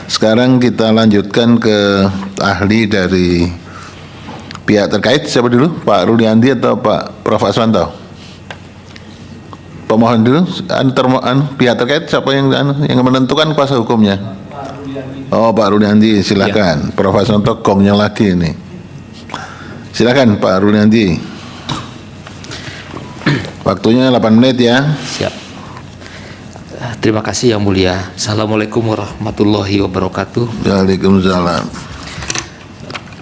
Sekarang kita lanjutkan ke ahli dari pihak terkait. Siapa dulu? Pak Ruliandi atau Pak Prof. Aswanto? Pemohon dulu. Pihak terkait siapa yang menentukan kuasa hukumnya? Oh, Pak Ruliandi, silakan. Ya. Prof. Aswanto gongnya lagi ini. Silakan Pak Ruliandi. Waktunya 8 menit ya. Siap. Terima kasih Yang Mulia. Assalamualaikum warahmatullahi wabarakatuh. Waalaikumsalam.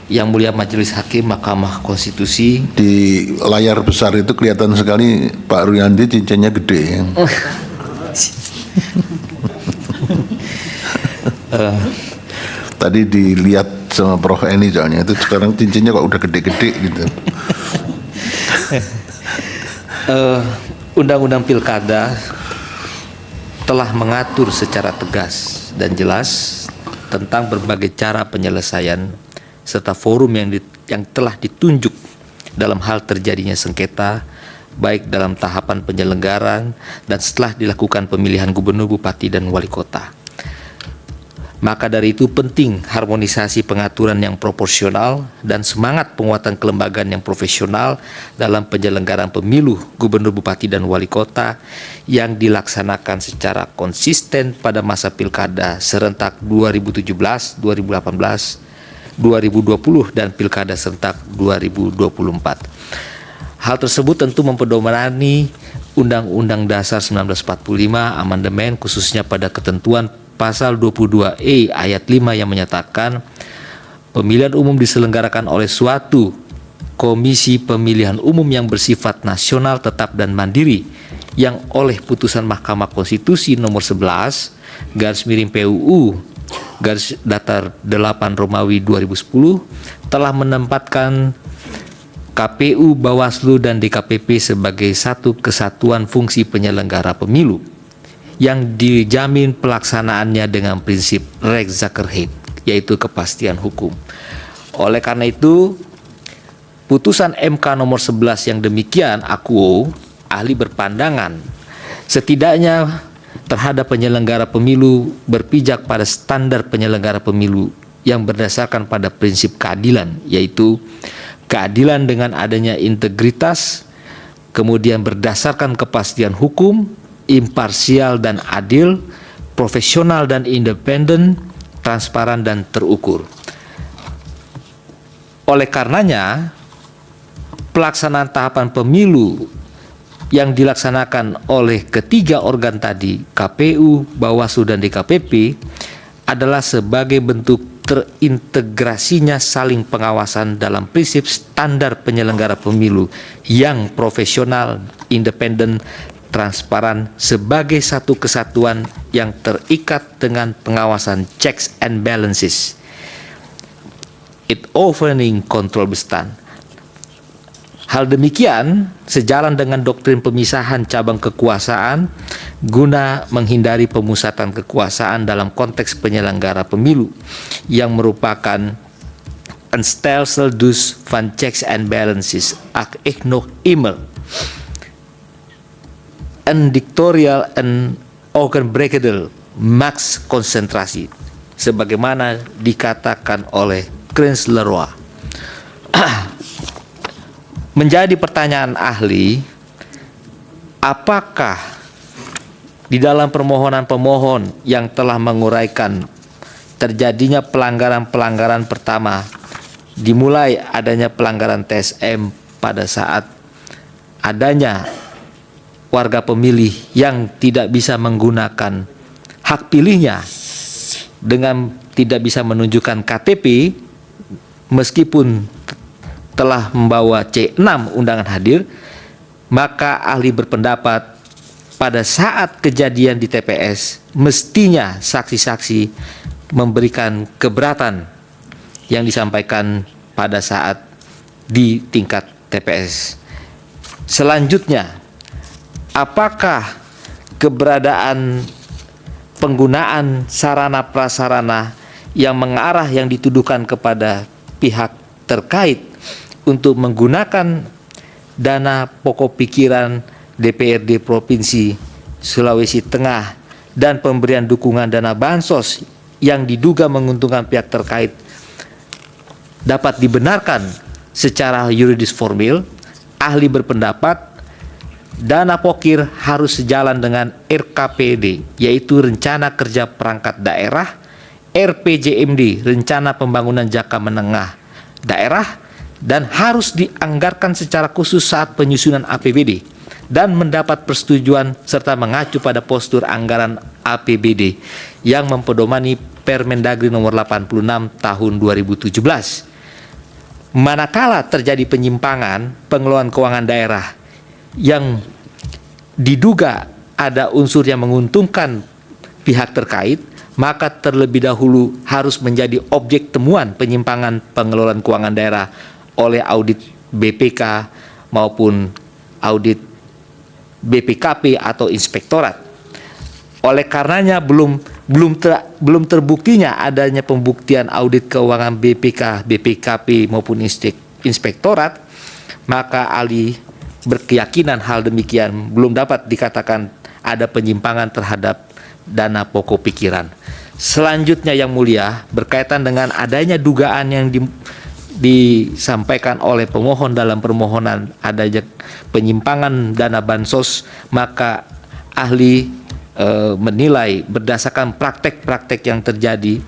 Yang Mulia Majelis Hakim Mahkamah Konstitusi. Di layar besar itu kelihatan sekali Pak Ruliandi cincinnya gede ya. Tadi dilihat sama Prof. Eni soalnya itu sekarang cincinnya kok udah gede-gede gitu. Undang-undang Pilkada telah mengatur secara tegas dan jelas tentang berbagai cara penyelesaian serta forum yang telah ditunjuk dalam hal terjadinya sengketa, baik dalam tahapan penyelenggaraan dan setelah dilakukan pemilihan gubernur, bupati, dan wali kota. Maka dari itu penting harmonisasi pengaturan yang proporsional dan semangat penguatan kelembagaan yang profesional dalam penyelenggaraan pemilu gubernur, bupati, dan wali kota yang dilaksanakan secara konsisten pada masa pilkada serentak 2017, 2018, 2020 dan pilkada serentak 2024. Hal tersebut tentu mempedomani Undang-Undang Dasar 1945 amandemen khususnya pada ketentuan Pasal 22E ayat 5 yang menyatakan pemilihan umum diselenggarakan oleh suatu komisi pemilihan umum yang bersifat nasional, tetap, dan mandiri yang oleh putusan Mahkamah Konstitusi nomor 11 garis miring PUU garis datar 8 Romawi 2010 telah menempatkan KPU, Bawaslu, dan DKPP sebagai satu kesatuan fungsi penyelenggara pemilu yang dijamin pelaksanaannya dengan prinsip Rechtszekerheid, yaitu kepastian hukum. Oleh karena itu, putusan MK nomor 11 yang demikian akuo, ahli berpandangan setidaknya terhadap penyelenggara pemilu berpijak pada standar penyelenggara pemilu yang berdasarkan pada prinsip keadilan, yaitu keadilan dengan adanya integritas, kemudian berdasarkan kepastian hukum, imparsial dan adil, profesional dan independen, transparan dan terukur. Oleh karenanya, pelaksanaan tahapan pemilu yang dilaksanakan oleh ketiga organ tadi, KPU, Bawaslu, dan DKPP, adalah sebagai bentuk terintegrasinya saling pengawasan dalam prinsip standar penyelenggara pemilu yang profesional, independen, transparan sebagai satu kesatuan yang terikat dengan pengawasan checks and balances. It offering control bestand. Hal demikian sejalan dengan doktrin pemisahan cabang kekuasaan guna menghindari pemusatan kekuasaan dalam konteks penyelenggara pemilu yang merupakan een stelsel dus van checks and balances ak ik nog immer een dictatorial en ogenbrekendel max konsentrasi sebagaimana dikatakan oleh Krins Leroy. Menjadi pertanyaan ahli, apakah di dalam permohonan pemohon yang telah menguraikan terjadinya pelanggaran-pelanggaran pertama dimulai adanya pelanggaran TSM pada saat adanya warga pemilih yang tidak bisa menggunakan hak pilihnya dengan tidak bisa menunjukkan KTP meskipun telah membawa C6 undangan hadir, maka ahli berpendapat pada saat kejadian di TPS mestinya saksi-saksi memberikan keberatan yang disampaikan pada saat di tingkat TPS. Selanjutnya, apakah keberadaan penggunaan sarana prasarana yang mengarah yang dituduhkan kepada pihak terkait untuk menggunakan dana pokok pikiran DPRD Provinsi Sulawesi Tengah dan pemberian dukungan dana bansos yang diduga menguntungkan pihak terkait dapat dibenarkan secara yuridis formil, ahli berpendapat dana pokir harus sejalan dengan RKPD, yaitu Rencana Kerja Perangkat Daerah, RPJMD, Rencana Pembangunan Jangka Menengah Daerah, dan harus dianggarkan secara khusus saat penyusunan APBD dan mendapat persetujuan serta mengacu pada postur anggaran APBD yang mempedomani Permendagri nomor 86 tahun 2017. Manakala terjadi penyimpangan pengelolaan keuangan daerah yang diduga ada unsur yang menguntungkan pihak terkait, maka terlebih dahulu harus menjadi objek temuan penyimpangan pengelolaan keuangan daerah oleh audit BPK maupun audit BPKP atau inspektorat. Oleh karenanya belum terbuktinya adanya pembuktian audit keuangan BPK, BPKP maupun inspektorat, maka ahli berkeyakinan hal demikian belum dapat dikatakan ada penyimpangan terhadap dana pokok pikiran. Selanjutnya yang mulia, berkaitan dengan adanya dugaan yang disampaikan oleh pemohon dalam permohonan adanya penyimpangan dana bansos, maka ahli menilai berdasarkan praktek-praktek yang terjadi,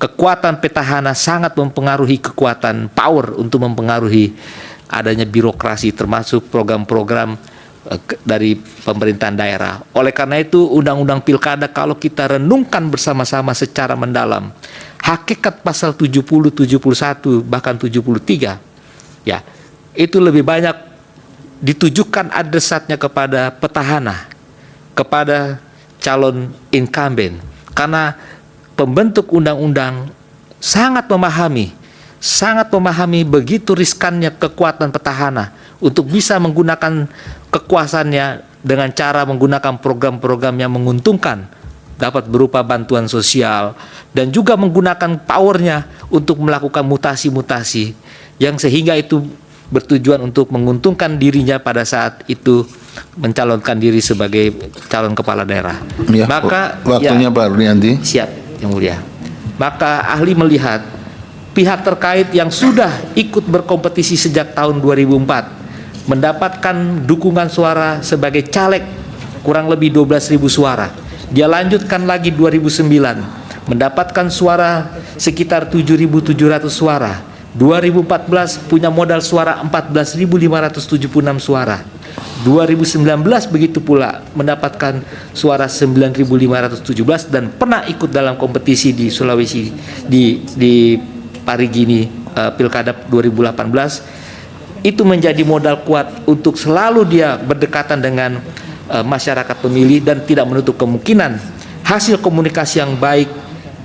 kekuatan petahana sangat mempengaruhi kekuatan power untuk mempengaruhi adanya birokrasi termasuk program-program dari pemerintahan daerah. Oleh karena itu Undang-Undang Pilkada kalau kita renungkan bersama-sama secara mendalam, hakikat pasal 70, 71 bahkan 73 ya, itu lebih banyak ditujukan adresatnya kepada petahana, kepada calon incumbent, karena pembentuk undang-undang sangat memahami begitu riskannya kekuatan petahana untuk bisa menggunakan kekuasaannya dengan cara menggunakan program-program yang menguntungkan, dapat berupa bantuan sosial, dan juga menggunakan powernya untuk melakukan mutasi-mutasi yang sehingga itu bertujuan untuk menguntungkan dirinya pada saat itu mencalonkan diri sebagai calon kepala daerah. Ya, maka waktunya Pak Rudianti. Siap, yang mulia. Maka ahli melihat pihak terkait yang sudah ikut berkompetisi sejak tahun 2004 mendapatkan dukungan suara sebagai caleg kurang lebih 12.000 suara. Dia lanjutkan lagi 2009 mendapatkan suara sekitar 7.700 suara. 2014 punya modal suara 14.576 suara. 2019 begitu pula mendapatkan suara 9.517 dan pernah ikut dalam kompetisi di Sulawesi di Parigini Pilkada 2018. Itu menjadi modal kuat untuk selalu dia berdekatan dengan masyarakat pemilih dan tidak menutup kemungkinan hasil komunikasi yang baik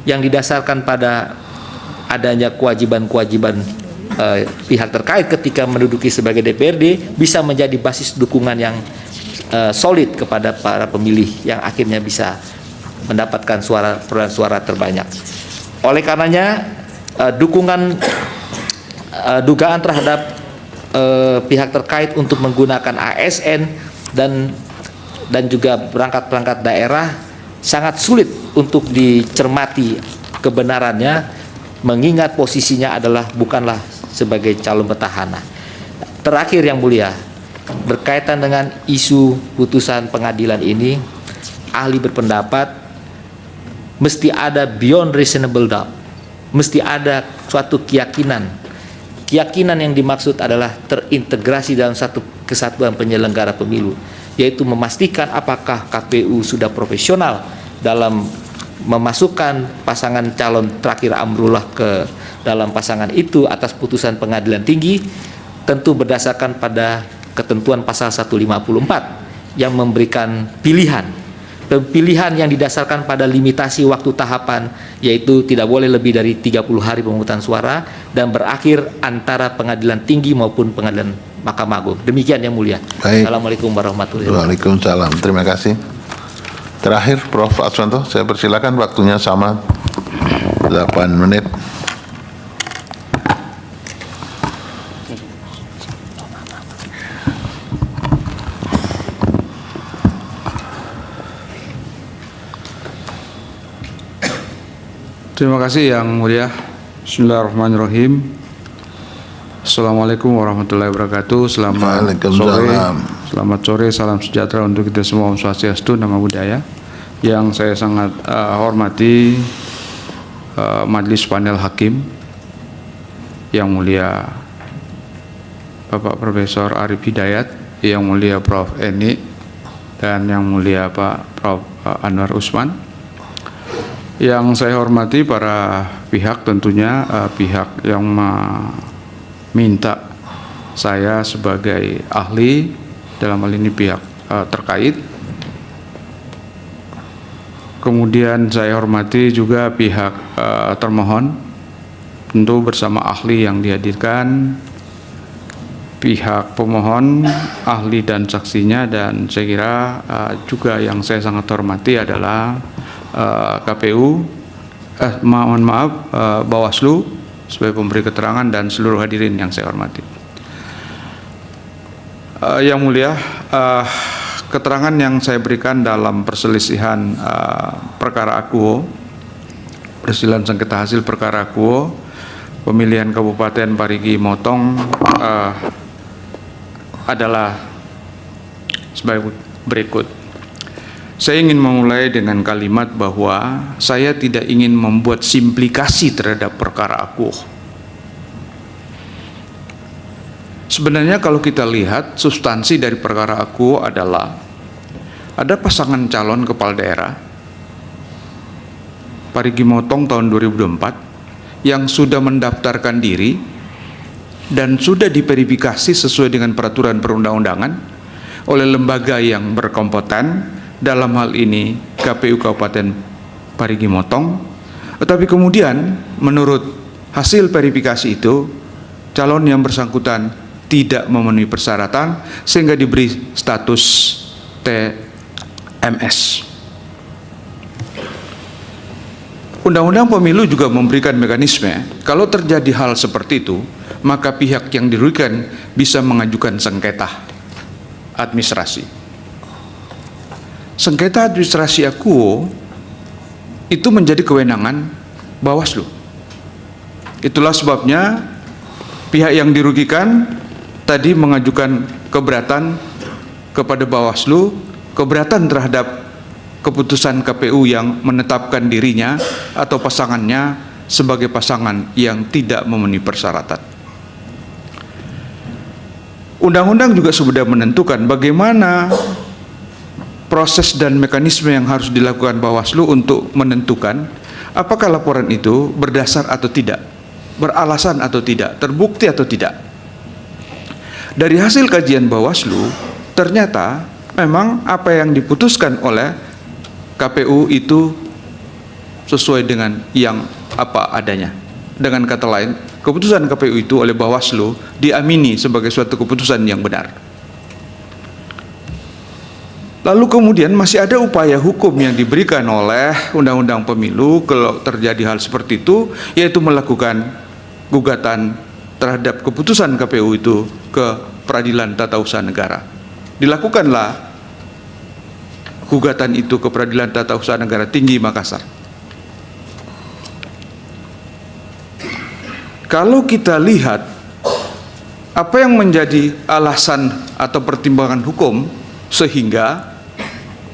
yang didasarkan pada adanya kewajiban-kewajiban pihak terkait ketika menduduki sebagai DPRD bisa menjadi basis dukungan yang solid kepada para pemilih yang akhirnya bisa mendapatkan perolehan suara terbanyak. Oleh karenanya dugaan terhadap pihak terkait untuk menggunakan ASN dan juga perangkat-perangkat daerah sangat sulit untuk dicermati kebenarannya, mengingat posisinya bukanlah sebagai calon petahana. Terakhir yang mulia, berkaitan dengan isu putusan pengadilan ini, ahli berpendapat mesti ada beyond reasonable doubt, mesti ada suatu keyakinan yang dimaksud adalah terintegrasi dalam satu kesatuan penyelenggara pemilu, yaitu memastikan apakah KPU sudah profesional dalam memasukkan pasangan calon terakhir amrullah ke dalam pasangan itu atas putusan pengadilan tinggi, tentu berdasarkan pada ketentuan pasal 154 yang memberikan pilihan yang didasarkan pada limitasi waktu tahapan, yaitu tidak boleh lebih dari 30 hari pemungutan suara dan berakhir antara pengadilan tinggi maupun pengadilan Mahkamah Agung. Demikian yang mulia. Baik. Assalamualaikum warahmatullahi wabarakatuh. Waalaikumsalam. Terima kasih. Terakhir Prof. Aswanto, saya persilakan, waktunya sama 8 menit. Terima kasih Yang Mulia. Bismillahirrahmanirrahim. Assalamualaikum warahmatullahi wabarakatuh. Selamat sore. Selamat sore, salam sejahtera untuk kita semua. Om Swastiastu, Namo Buddhaya. Yang saya sangat hormati Majelis Panel Hakim, Yang Mulia Bapak Profesor Arif Hidayat, Yang Mulia Prof. Eni, dan Yang Mulia Pak Prof. Anwar Usman. Yang saya hormati para pihak, tentunya pihak yang minta saya sebagai ahli, dalam hal ini pihak terkait. Kemudian saya hormati juga pihak termohon, tentu bersama ahli yang dihadirkan, pihak pemohon, ahli dan saksinya, dan saya kira juga yang saya sangat hormati adalah KPU, mohon maaf, Bawaslu sebagai pemberi keterangan, dan seluruh hadirin yang saya hormati. Yang Mulia, keterangan yang saya berikan dalam perselisihan perkara akuo, perselisihan sengketa hasil perkara akuo pemilihan Kabupaten Parigi Motong adalah sebagai berikut. Saya ingin memulai dengan kalimat bahwa saya tidak ingin membuat simplikasi terhadap perkara akuo. Sebenarnya kalau kita lihat substansi dari perkara akuo adalah ada pasangan calon kepala daerah Parigi Motong tahun 2024 yang sudah mendaftarkan diri dan sudah diverifikasi sesuai dengan peraturan perundang-undangan oleh lembaga yang berkompeten, dalam hal ini KPU Kabupaten Parigi Motong. Tetapi kemudian menurut hasil verifikasi itu calon yang bersangkutan tidak memenuhi persyaratan sehingga diberi status TMS. Undang-undang Pemilu juga memberikan mekanisme kalau terjadi hal seperti itu, maka pihak yang dirugikan bisa mengajukan sengketa administrasi. Sengketa administrasi akuo itu menjadi kewenangan Bawaslu. Itulah sebabnya pihak yang dirugikan tadi mengajukan keberatan kepada Bawaslu, keberatan terhadap keputusan KPU yang menetapkan dirinya atau pasangannya sebagai pasangan yang tidak memenuhi persyaratan. Undang-undang juga sudah menentukan bagaimana proses dan mekanisme yang harus dilakukan Bawaslu untuk menentukan apakah laporan itu berdasar atau tidak, beralasan atau tidak, terbukti atau tidak. Dari hasil kajian Bawaslu, ternyata memang apa yang diputuskan oleh KPU itu sesuai dengan yang apa adanya. Dengan kata lain, keputusan KPU itu oleh Bawaslu diamini sebagai suatu keputusan yang benar. Lalu kemudian masih ada upaya hukum yang diberikan oleh Undang-Undang Pemilu kalau terjadi hal seperti itu, yaitu melakukan gugatan terhadap keputusan KPU itu ke Peradilan Tata Usaha Negara. Dilakukanlah gugatan itu ke Peradilan Tata Usaha Negara Tinggi Makassar. Kalau kita lihat apa yang menjadi alasan atau pertimbangan hukum sehingga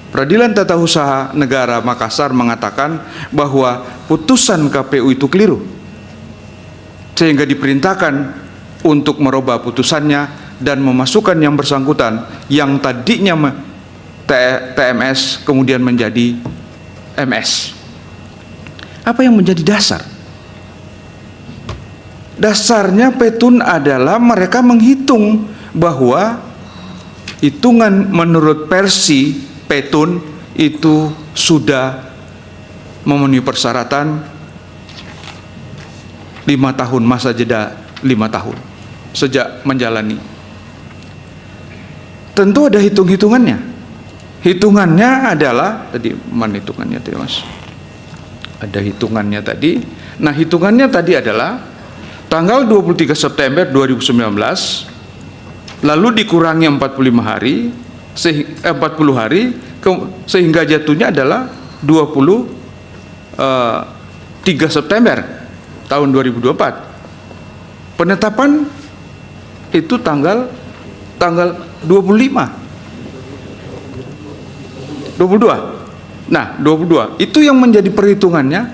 Peradilan Tata Usaha Negara Makassar mengatakan bahwa putusan KPU itu keliru, sehingga diperintahkan untuk merubah putusannya dan memasukkan yang bersangkutan yang tadinya TMS kemudian menjadi MS. Apa yang menjadi dasar? Dasarnya petun adalah mereka menghitung bahwa hitungan menurut versi petun itu sudah memenuhi persyaratan 5 tahun, masa jeda 5 tahun sejak menjalani. Tentu ada hitung-hitungannya. Hitungannya adalah tadi, mana hitungannya tadi Mas? Ada hitungannya tadi. Nah, hitungannya tadi adalah tanggal 23 September 2019 lalu dikurangi 45 hari 40 hari sehingga jatuhnya adalah 23 3 September tahun 2024. Penetapan itu tanggal 22. Nah, 22 itu yang menjadi perhitungannya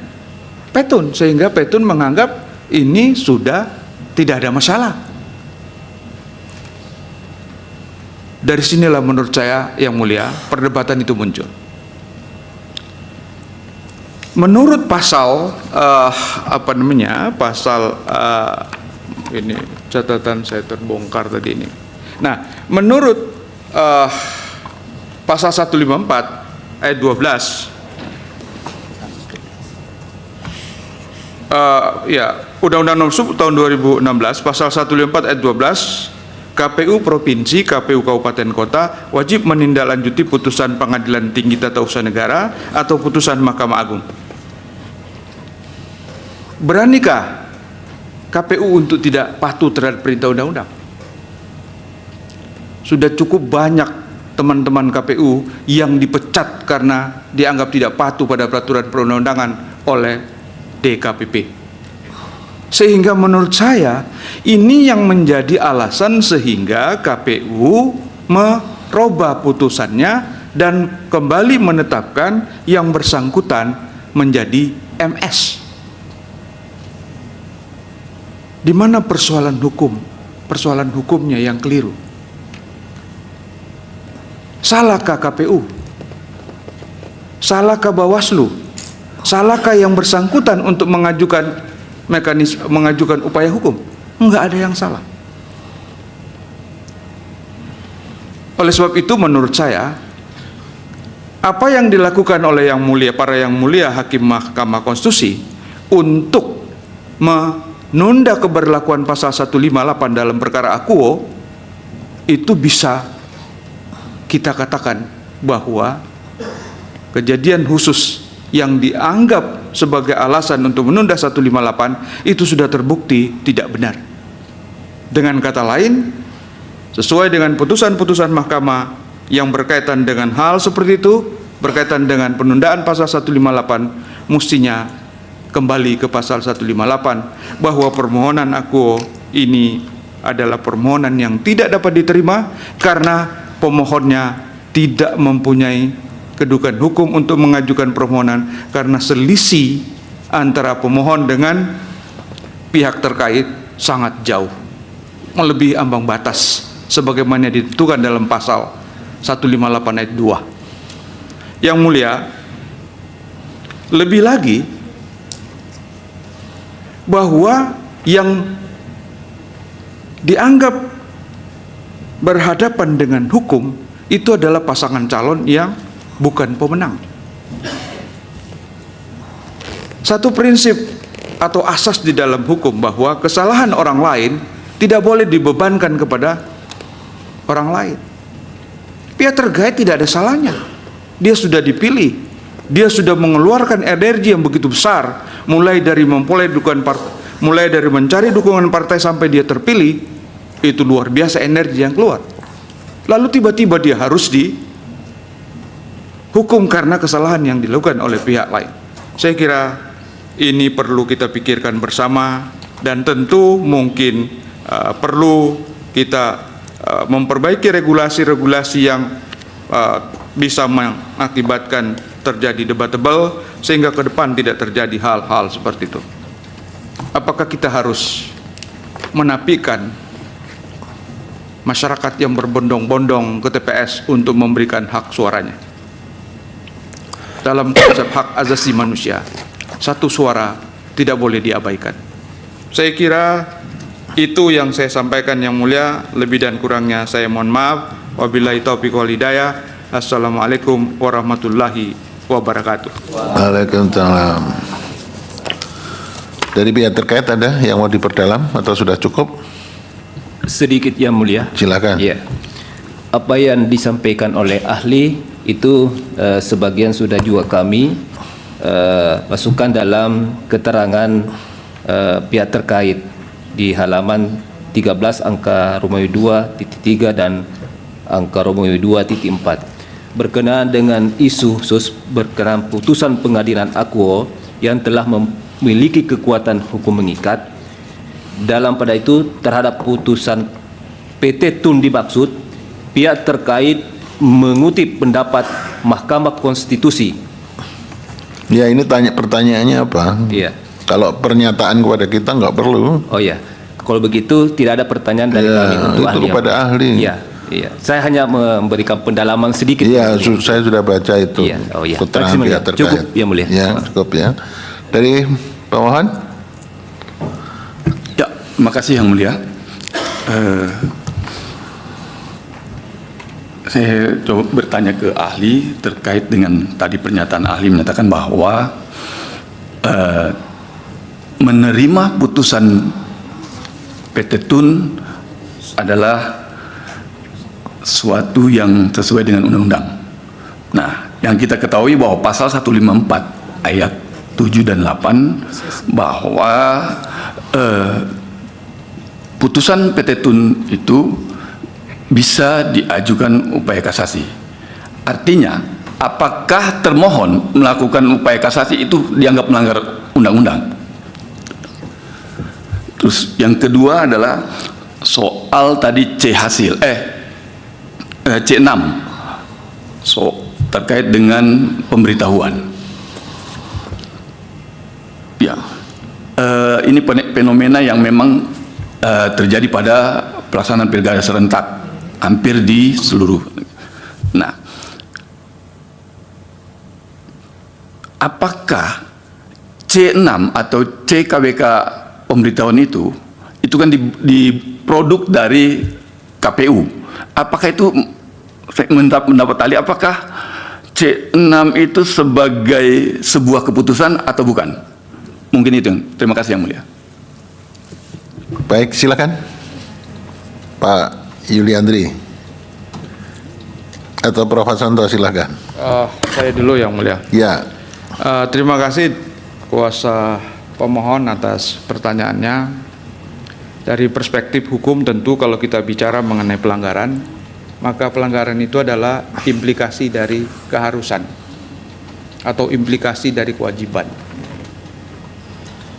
Petun, sehingga Petun menganggap ini sudah tidak ada masalah. Dari sinilah menurut saya yang mulia perdebatan itu muncul. Menurut pasal ini catatan saya terbongkar tadi ini. Nah, menurut pasal 154 ayat 12 Undang-Undang Nomor 10 tahun 2016 pasal 154 ayat 12, KPU Provinsi, KPU Kabupaten Kota wajib menindaklanjuti putusan Pengadilan Tinggi Tata Usaha Negara atau putusan Mahkamah Agung. Beranikah KPU untuk tidak patuh terhadap perintah undang-undang? Sudah cukup banyak teman-teman KPU yang dipecat karena dianggap tidak patuh pada peraturan perundang-undangan oleh DKPP. Sehingga menurut saya ini yang menjadi alasan sehingga KPU merubah putusannya dan kembali menetapkan yang bersangkutan menjadi MS. Di mana persoalan hukumnya yang keliru? Salahkah KPU? Salahkah Bawaslu? Salahkah yang bersangkutan untuk mengajukan upaya hukum? Enggak ada yang salah. Oleh sebab itu menurut saya apa yang dilakukan oleh para yang mulia hakim Mahkamah Konstitusi untuk menunda keberlakuan pasal 158 dalam perkara akuo itu bisa kita katakan bahwa kejadian khusus yang dianggap sebagai alasan untuk menunda 158 itu sudah terbukti tidak benar. Dengan kata lain, sesuai dengan putusan-putusan mahkamah yang berkaitan dengan hal seperti itu, berkaitan dengan penundaan pasal 158, mestinya kembali ke pasal 158 bahwa permohonan akuo ini adalah permohonan yang tidak dapat diterima karena pemohonnya tidak mempunyai kedudukan hukum untuk mengajukan permohonan karena selisih antara pemohon dengan pihak terkait sangat jauh, melebihi ambang batas sebagaimana ditentukan dalam pasal 158 ayat 2. Yang mulia, lebih lagi bahwa yang dianggap berhadapan dengan hukum itu adalah pasangan calon yang bukan pemenang. Satu prinsip atau asas di dalam hukum bahwa kesalahan orang lain tidak boleh dibebankan kepada orang lain. Pihak terkait tidak ada salahnya. Dia sudah dipilih, dia sudah mengeluarkan energi yang begitu besar, mulai dari mencari dukungan partai sampai dia terpilih, itu luar biasa energi yang keluar. Lalu tiba-tiba dia harus hukum karena kesalahan yang dilakukan oleh pihak lain. Saya kira ini perlu kita pikirkan bersama dan tentu mungkin perlu kita memperbaiki regulasi-regulasi yang bisa mengakibatkan terjadi debatable sehingga ke depan tidak terjadi hal-hal seperti itu. Apakah kita harus menapikan masyarakat yang berbondong-bondong ke TPS untuk memberikan hak suaranya? Dalam konsep hak asasi manusia, satu suara tidak boleh diabaikan. Saya kira itu yang saya sampaikan yang mulia. Lebih dan kurangnya saya mohon maaf. Wabillahi taufiq wal hidayah. Assalamualaikum warahmatullahi wabarakatuh. Waalaikumsalam. Dari pihak terkait ada yang mau diperdalam atau sudah cukup? Sedikit yang mulia. Silakan. Ya. Apa yang disampaikan oleh ahli itu sebagian sudah juga kami masukkan dalam keterangan pihak terkait di halaman 13 angka Romawi 2.3 dan angka Romawi 2.4 berkenaan dengan isu berkenaan putusan pengadilan akuo yang telah memiliki kekuatan hukum mengikat. Dalam pada itu terhadap putusan PT Tun dimaksud, pihak terkait mengutip pendapat Mahkamah Konstitusi. Ya, ini pertanyaannya apa? Iya. Kalau pernyataan kepada kita nggak perlu. Oh ya, kalau begitu tidak ada pertanyaan dari Ya, kami untuk itu ahli. kepada ahli. Iya, iya. Saya hanya memberikan pendalaman sedikit. Iya, saya sudah baca itu. Iya, oh iya. Keterangan Terima kasih, pihak Mulia. terkait. Cukup, Yang Mulia. Ya, cukup ya. Dari Pak Mohan? Ya, makasih Yang Mulia. Saya coba bertanya ke ahli terkait dengan tadi pernyataan ahli menyatakan bahwa menerima putusan PT Tun adalah suatu yang sesuai dengan undang-undang. Nah, yang kita ketahui bahwa pasal 154 ayat 7 dan 8 bahwa putusan PT Tun itu bisa diajukan upaya kasasi. Artinya, apakah termohon melakukan upaya kasasi itu dianggap melanggar undang-undang? Terus yang kedua adalah soal tadi C6 terkait dengan pemberitahuan. Ya, ini fenomena yang memang terjadi pada pelaksanaan pilkada serentak hampir di seluruh. Nah, apakah C6 atau CKWK pemberitahuan itu kan diproduk dari KPU? Apakah itu mendapat ahli, apakah C6 itu sebagai sebuah keputusan atau bukan? Mungkin itu. Terima kasih Yang Mulia. Baik, silakan. Pak Yuliandri. Atau Prof. Hasanto, silakan. Saya dulu Yang Mulia. Ya. Terima kasih kuasa pemohon atas pertanyaannya. Dari perspektif hukum tentu kalau kita bicara mengenai pelanggaran, maka pelanggaran itu adalah implikasi dari keharusan atau implikasi dari kewajiban.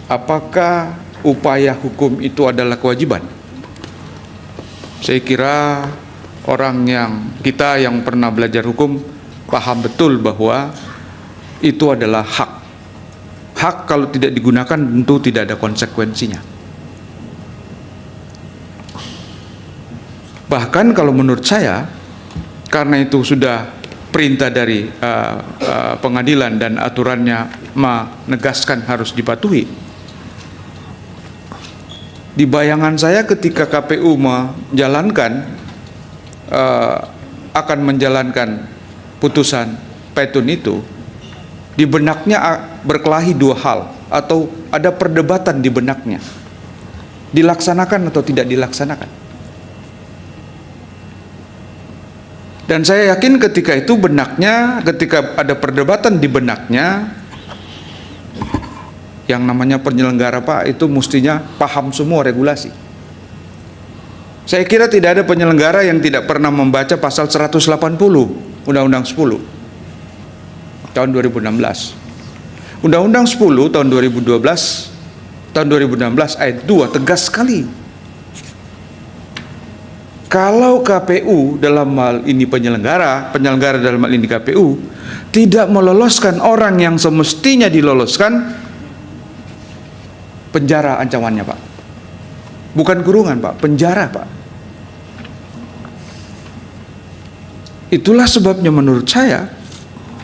Apakah upaya hukum itu adalah kewajiban? Saya kira kita yang pernah belajar hukum paham betul bahwa itu adalah hak. Hak kalau tidak digunakan tentu tidak ada konsekuensinya. Bahkan kalau menurut saya, karena itu sudah perintah dari pengadilan dan aturannya menegaskan harus dipatuhi. Di bayangan saya ketika KPU akan menjalankan putusan Petun itu, di benaknya berkelahi dua hal atau ada perdebatan di benaknya, dilaksanakan atau tidak dilaksanakan. Dan saya yakin ketika itu ketika ada perdebatan di benaknya, yang namanya penyelenggara Pak itu mestinya paham semua regulasi. Saya kira tidak ada penyelenggara yang tidak pernah membaca pasal 180 Undang-Undang 10 tahun 2016. Undang-Undang 10 tahun 2016 ayat 2 tegas sekali. Kalau KPU dalam hal ini penyelenggara dalam hal ini KPU tidak meloloskan orang yang semestinya diloloskan, penjara ancamannya Pak. Bukan kurungan Pak, penjara Pak. Itulah sebabnya menurut saya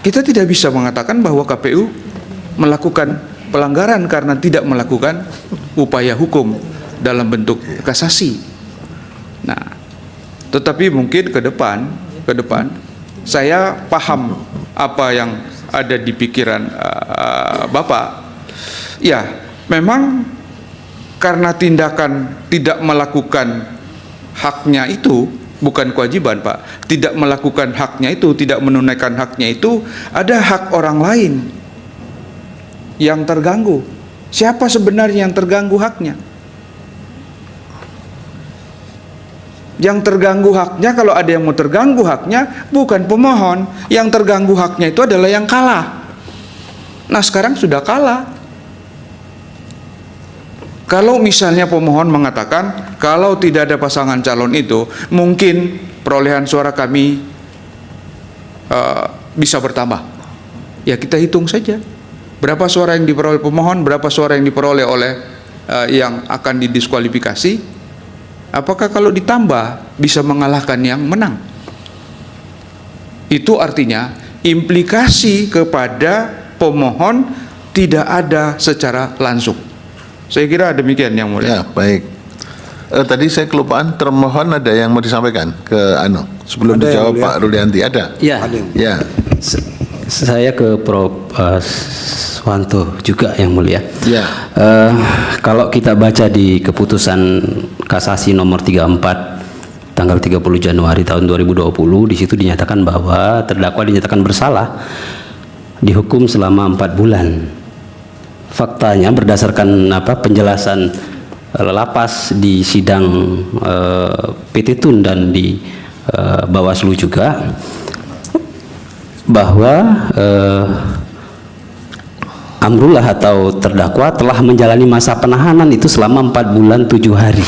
kita tidak bisa mengatakan bahwa KPU melakukan pelanggaran karena tidak melakukan upaya hukum dalam bentuk kasasi. Nah, tetapi mungkin ke depan saya paham apa yang ada di pikiran Bapak. Ya, memang karena tindakan tidak melakukan haknya itu bukan kewajiban Pak. Tidak melakukan haknya itu, tidak menunaikan haknya itu, ada hak orang lain yang terganggu. Siapa sebenarnya yang terganggu haknya? Yang terganggu haknya, kalau ada yang mau terganggu haknya, bukan pemohon. Yang terganggu haknya itu adalah yang kalah. Nah sekarang sudah kalah. Kalau misalnya pemohon mengatakan kalau tidak ada pasangan calon itu, mungkin perolehan suara kami bisa bertambah. Ya kita hitung saja. Berapa suara yang diperoleh pemohon, berapa suara yang diperoleh oleh yang akan didiskualifikasi. Apakah kalau ditambah bisa mengalahkan yang menang? Itu artinya implikasi kepada pemohon tidak ada secara langsung. Saya kira demikian yang mulia. Ya, baik. Tadi saya kelupaan, termohon ada yang mau disampaikan ke sebelum Ada dijawab yang mulia. Pak Rulianti. Ada? Ya, Ya. saya ke Prof. Swanto juga yang mulia. Ya. Kalau kita baca di keputusan kasasi nomor 34 tanggal 30 Januari tahun 2020, di situ dinyatakan bahwa terdakwa dinyatakan bersalah dihukum selama 4 bulan. Faktanya berdasarkan penjelasan lapas di sidang PT Tun dan di Bawaslu juga, bahwa Amrullah atau terdakwa telah menjalani masa penahanan itu selama 4 bulan 7 hari.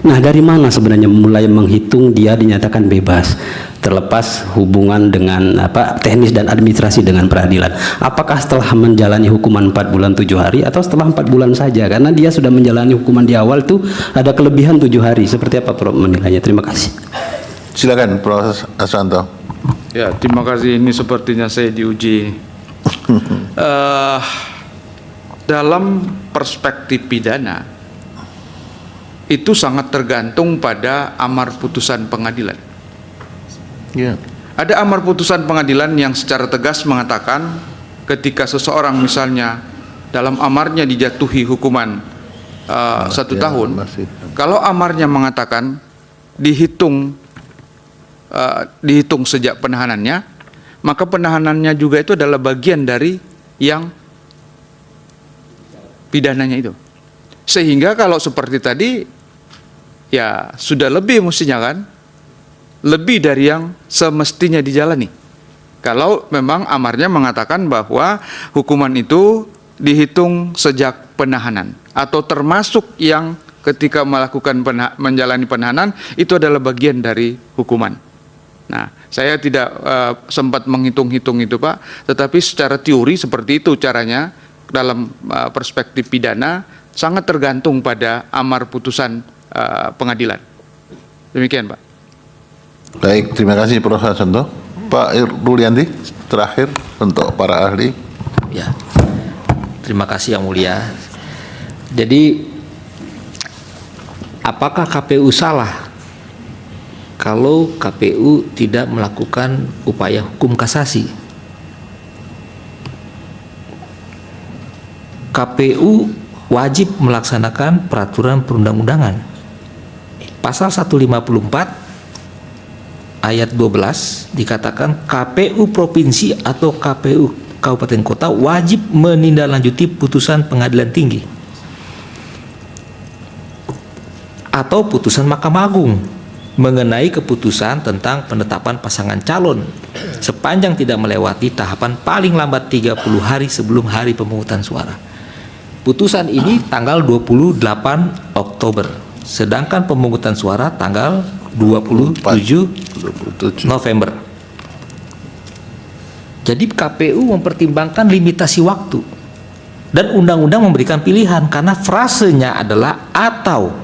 Nah, dari mana sebenarnya mulai menghitung dia dinyatakan bebas, terlepas hubungan dengan teknis dan administrasi dengan peradilan? Apakah setelah menjalani hukuman 4 bulan 7 hari atau setelah 4 bulan saja? Karena dia sudah menjalani hukuman di awal tuh ada kelebihan 7 hari. Seperti apa Prof menilainya? Terima kasih. Silakan Prof. Aswanto. Ya, terima kasih. Ini sepertinya saya diuji. Dalam perspektif pidana, itu sangat tergantung pada amar putusan pengadilan. Ya. Ada amar putusan pengadilan yang secara tegas mengatakan ketika seseorang misalnya dalam amarnya dijatuhi hukuman 1 tahun, kalau amarnya mengatakan dihitung sejak penahanannya, maka penahanannya juga itu adalah bagian dari yang pidananya itu. Sehingga kalau seperti tadi, ya sudah lebih mestinya kan, lebih dari yang semestinya dijalani. Kalau memang amarnya mengatakan bahwa hukuman itu dihitung sejak penahanan, atau termasuk yang ketika melakukan menjalani penahanan itu adalah bagian dari hukuman. Nah, saya tidak sempat menghitung-hitung itu Pak, tetapi secara teori seperti itu caranya dalam perspektif pidana, sangat tergantung pada amar putusan pengadilan. Demikian Pak. Baik, terima kasih Prof. Aswanto. Pak Rulianti, terakhir untuk para ahli. Ya, terima kasih yang mulia. Jadi, apakah KPU salah kalau KPU tidak melakukan upaya hukum kasasi? KPU wajib melaksanakan peraturan perundang-undangan. Pasal 154 ayat 12 dikatakan KPU provinsi atau KPU kabupaten kota wajib menindaklanjuti putusan pengadilan tinggi atau putusan Mahkamah Agung mengenai keputusan tentang penetapan pasangan calon sepanjang tidak melewati tahapan paling lambat 30 hari sebelum hari pemungutan suara. Putusan ini tanggal 28 Oktober, sedangkan pemungutan suara tanggal 27 November. Jadi KPU mempertimbangkan limitasi waktu dan undang-undang memberikan pilihan karena frasenya adalah atau.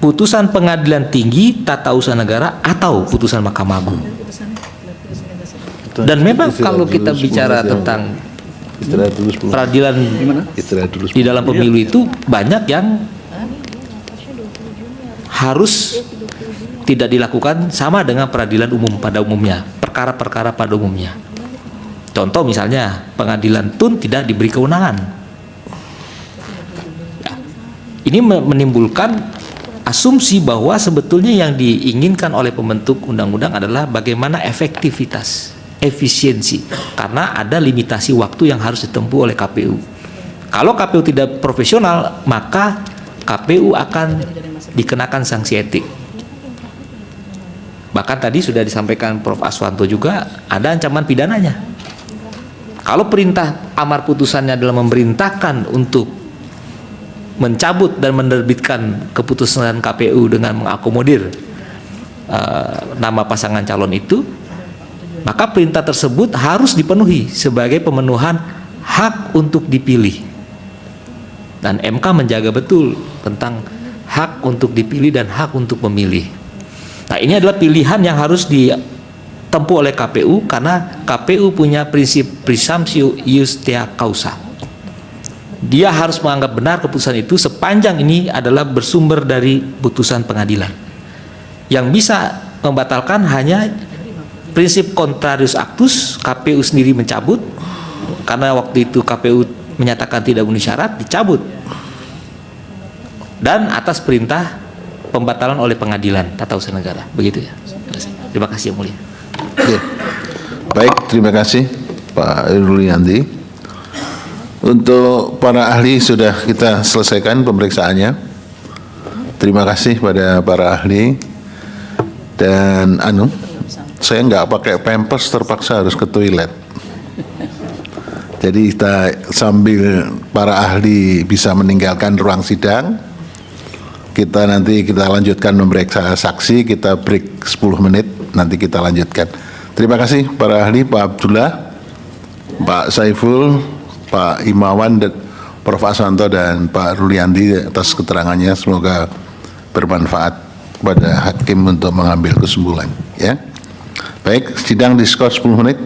Putusan pengadilan tinggi, tata usaha negara, atau putusan Mahkamah Agung. Dan memang kalau kita bicara tentang peradilan di dalam pemilu itu banyak yang harus tidak dilakukan sama dengan peradilan umum pada umumnya, perkara-perkara pada umumnya. Contoh misalnya pengadilan Tun tidak diberi kewenangan. Ya, ini menimbulkan asumsi bahwa sebetulnya yang diinginkan oleh pembentuk undang-undang adalah bagaimana efektivitas, efisiensi, karena ada limitasi waktu yang harus ditempuh oleh KPU. Kalau KPU tidak profesional, maka KPU akan dikenakan sanksi etik. Bahkan tadi sudah disampaikan Prof. Aswanto juga ada ancaman pidananya Kalau perintah amar putusannya adalah memerintahkan untuk mencabut dan menerbitkan keputusan KPU dengan mengakomodir nama pasangan calon itu, maka perintah tersebut harus dipenuhi sebagai pemenuhan hak untuk dipilih. Dan MK menjaga betul tentang hak untuk dipilih dan hak untuk memilih. Nah, ini adalah pilihan yang harus ditempuh oleh KPU karena KPU punya prinsip presumptio justia causa. Dia harus menganggap benar keputusan itu sepanjang ini adalah bersumber dari putusan pengadilan. Yang bisa membatalkan hanya prinsip contrarius actus, KPU sendiri mencabut karena waktu itu KPU menyatakan tidak memenuhi syarat, dicabut. Dan atas perintah pembatalan oleh pengadilan tata usaha negara. Begitu ya. Terima kasih yang mulia. Oke. Baik, terima kasih Pak Ruliandi. Untuk para ahli sudah kita selesaikan pemeriksaannya. Terima kasih pada para ahli. Dan saya nggak pakai pampers, terpaksa harus ke toilet. Jadi kita sambil para ahli bisa meninggalkan ruang sidang, kita lanjutkan memeriksa saksi, kita break 10 menit, nanti kita lanjutkan. Terima kasih para ahli, Pak Abdullah, Pak Saiful, Pak Imawan, Prof. Asanto, dan Pak Ruliandi atas keterangannya. Semoga bermanfaat pada hakim untuk mengambil kesimpulan. Ya, baik, sidang diskors 10 menit.